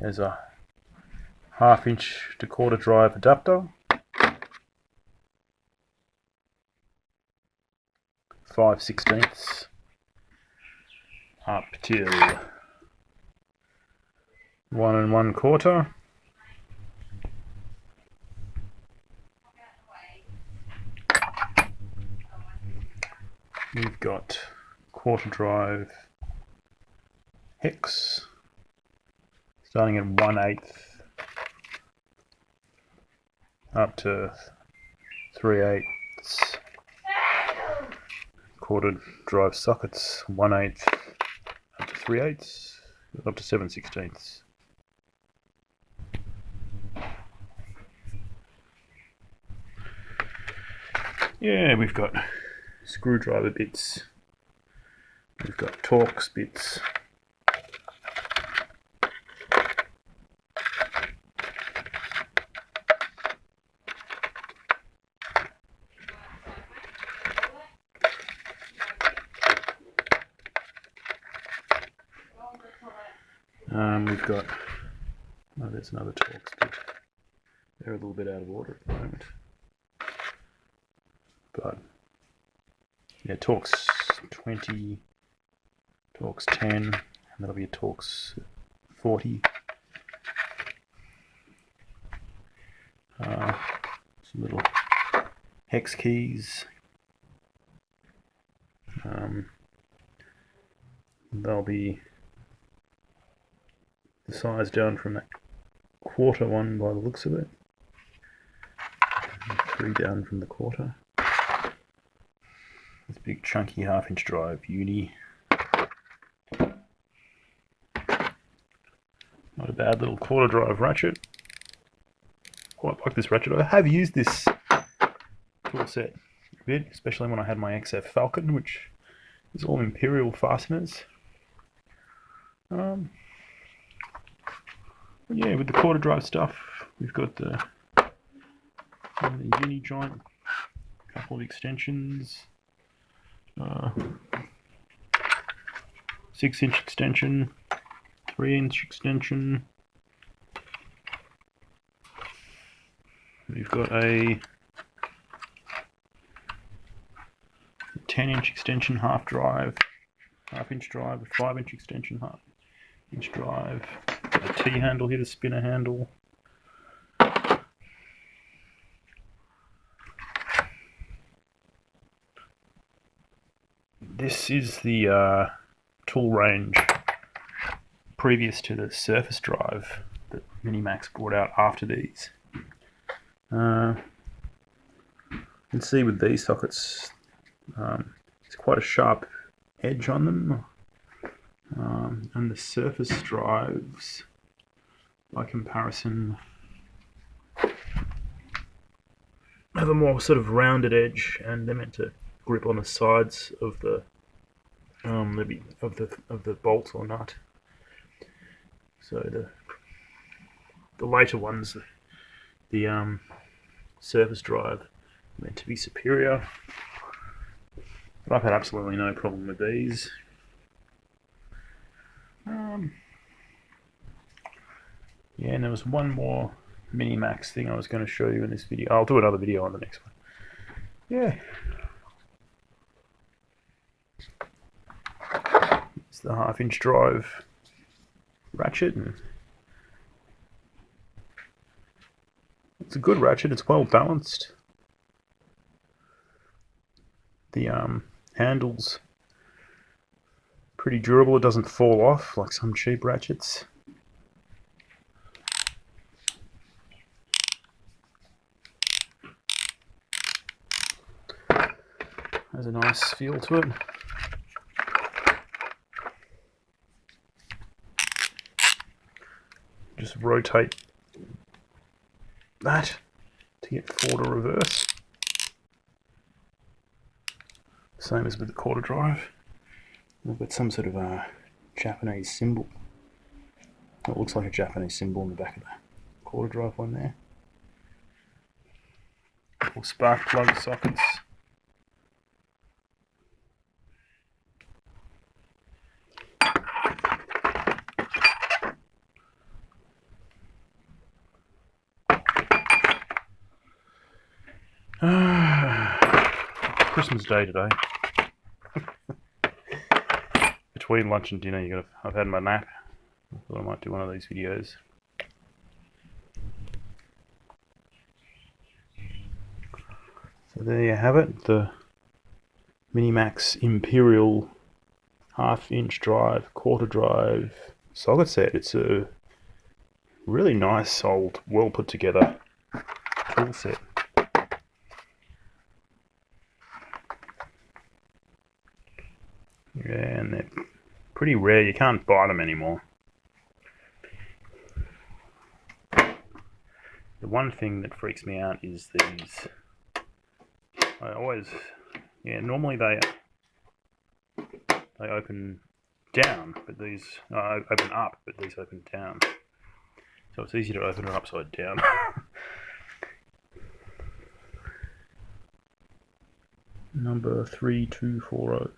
There's a 1/2 inch to 1/4 drive adapter, 5/16 up till 1 1/4. We've got 1/4 drive hex starting at 1/8 up to 3/8. 1/4 drive sockets 1/8 up to 3/8 up to 7/16. Yeah, we've got screwdriver bits, we've got Torx bits, we've got, oh, there's another Torx bit. They're a little bit out of order at the moment, but yeah, Torx 20, Torx 10, and that'll be a Torx 40. Some little hex keys. They'll be the size down from that 1/4 one by the looks of it. 3 down from the 1/4. This big chunky 1/2 inch drive uni. Not a bad little 1/4 drive ratchet. Quite like this ratchet. I have used this tool set a bit, especially when I had my XF Falcon, which is all Imperial fasteners. Yeah, with the 1/4 drive stuff, we've got the uni joint, a couple of extensions, 6-inch extension, 3-inch extension. We've got a 10-inch extension, 1/2 drive, 1/2 inch drive, a 5-inch extension, 1/2 inch drive. Got a T-handle here, the spinner handle. This is the tool range previous to the surface drive that Minimax brought out after these. You can see with these sockets, it's quite a sharp edge on them, and the surface drives, by comparison, have a more sort of rounded edge, and they're meant to grip on the sides of the of the bolt or nut. So the later ones, the surface drive, meant to be superior, but I've had absolutely no problem with these. Yeah, and there was one more Minimax thing I was going to show you in this video. I'll do another video on the next one. Yeah. It's the 1/2 inch drive ratchet, and it's a good ratchet. It's well balanced. The handle's pretty durable. It doesn't fall off like some cheap ratchets. Has a nice feel to it. Just rotate that to get forward or reverse. Same as with the 1/4 drive. We've got some sort of a Japanese symbol. It looks like a Japanese symbol in the back of the 1/4 drive one there. Couple spark plug sockets. Christmas Day today. Between lunch and dinner, I've had my nap. I thought I might do one of these videos. So there you have it, the Minimax Imperial half-inch drive, quarter drive socket set. It's a really nice, old, well put together tool set. Yeah, and they're pretty rare. You can't buy them anymore. The one thing that freaks me out is these. Normally they open down, but these open up, but these open down. So it's easy to open it upside down. Number 3240.